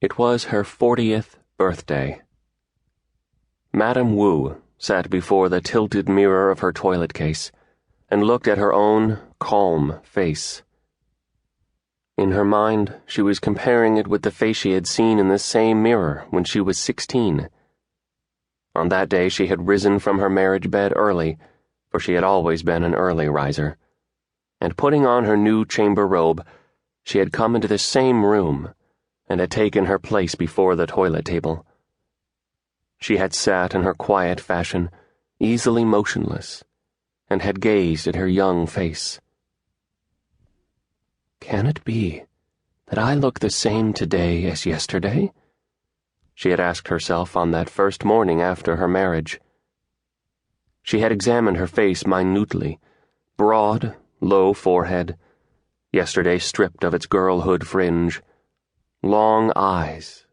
It was her 40th birthday. Madame Wu sat before the tilted mirror of her toilet case and looked at her own calm face. In her mind, she was comparing it with the face she had seen in this same mirror when she was 16. On that day she had risen from her marriage bed early, for she had always been an early riser, and putting on her new chamber robe, she had come into the same room and had taken her place before the toilet table. She had sat in her quiet fashion, easily motionless, and had gazed at her young face. Can it be that I look the same today as yesterday? She had asked herself on that first morning after her marriage. She had examined her face minutely, broad, low forehead, yesterday stripped of its girlhood fringe, long eyes,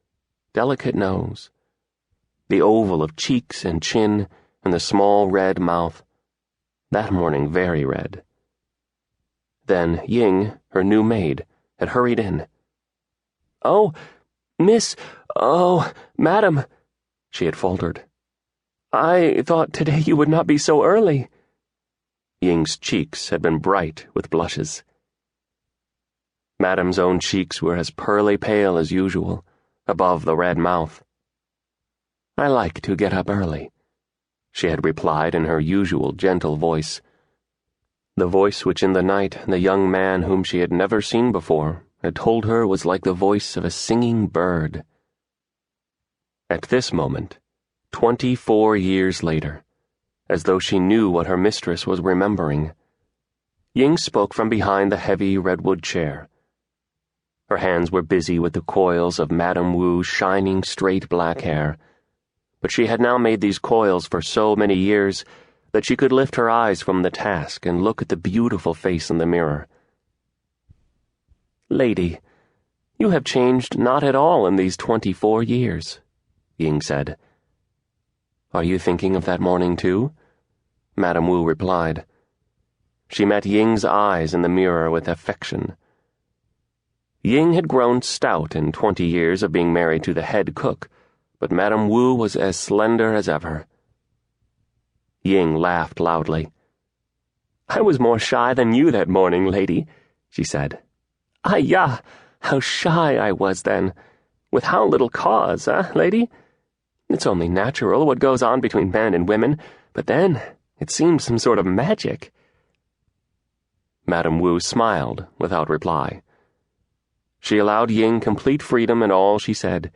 delicate nose, the oval of cheeks and chin, and the small red mouth, that morning very red. Then Ying, her new maid, had hurried in. "Oh, madam," she had faltered. "I thought today you would not be so early." Ying's cheeks had been bright with blushes. Madam's own cheeks were as pearly pale as usual, above the red mouth. "I like to get up early," she had replied in her usual gentle voice, the voice which in the night the young man whom she had never seen before had told her was like the voice of a singing bird. At this moment, 24 years later, as though she knew what her mistress was remembering, Ying spoke from behind the heavy redwood chair. Her hands were busy with the coils of Madame Wu's shining straight black hair, but she had now made these coils for so many years that she could lift her eyes from the task and look at the beautiful face in the mirror. "Lady, you have changed not at all in these 24 years, Ying said. "Are you thinking of that morning too?" Madame Wu replied. She met Ying's eyes in the mirror with affection. Ying had grown stout in 20 years of being married to the head cook, but Madame Wu was as slender as ever. Ying laughed loudly. "I was more shy than you that morning, lady," she said. "Ah, how shy I was then. With how little cause, lady? It's only natural what goes on between men and women, but then it seems some sort of magic." Madame Wu smiled without reply. She allowed Ying complete freedom in all she said,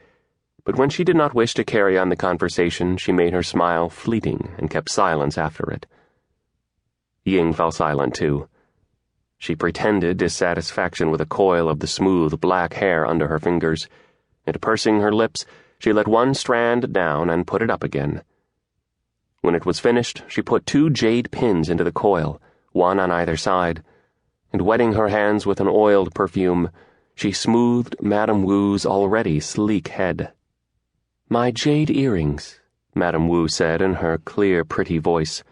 but when she did not wish to carry on the conversation, she made her smile fleeting and kept silence after it. Ying fell silent too. She pretended dissatisfaction with a coil of the smooth black hair under her fingers, and pursing her lips, she let one strand down and put it up again. When it was finished, she put 2 jade pins into the coil, one on either side, and wetting her hands with an oiled perfume, she smoothed Madame Wu's already sleek head. "My jade earrings," Madame Wu said in her clear, pretty voice.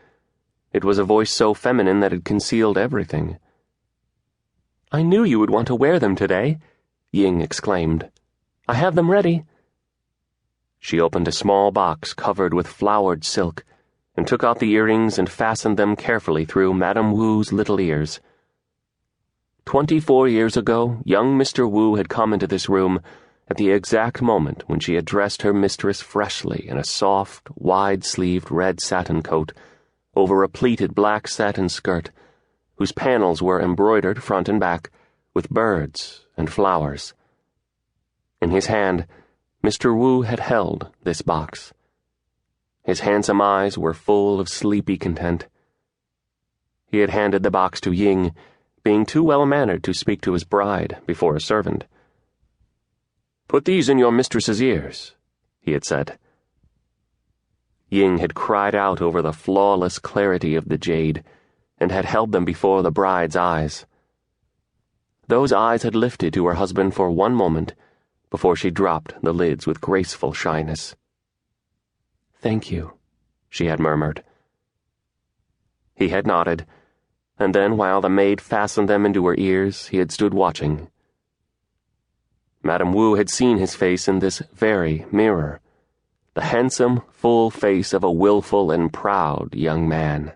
It was a voice so feminine that it concealed everything. "I knew you would want to wear them today," Ying exclaimed. "I have them ready." She opened a small box covered with flowered silk and took out the earrings and fastened them carefully through Madame Wu's little ears. 24 years ago, young Mr. Wu had come into this room at the exact moment when she had dressed her mistress freshly in a soft, wide-sleeved red satin coat over a pleated black satin skirt, whose panels were embroidered front and back with birds and flowers. In his hand, Mr. Wu had held this box. His handsome eyes were full of sleepy content. He had handed the box to Ying, being too well-mannered to speak to his bride before a servant. "Put these in your mistress's ears," he had said. Ying had cried out over the flawless clarity of the jade, and had held them before the bride's eyes. Those eyes had lifted to her husband for one moment, before she dropped the lids with graceful shyness. "Thank you," she had murmured. He had nodded, and then while the maid fastened them into her ears, he had stood watching. Madame Wu had seen his face in this very mirror, the handsome, full face of a willful and proud young man.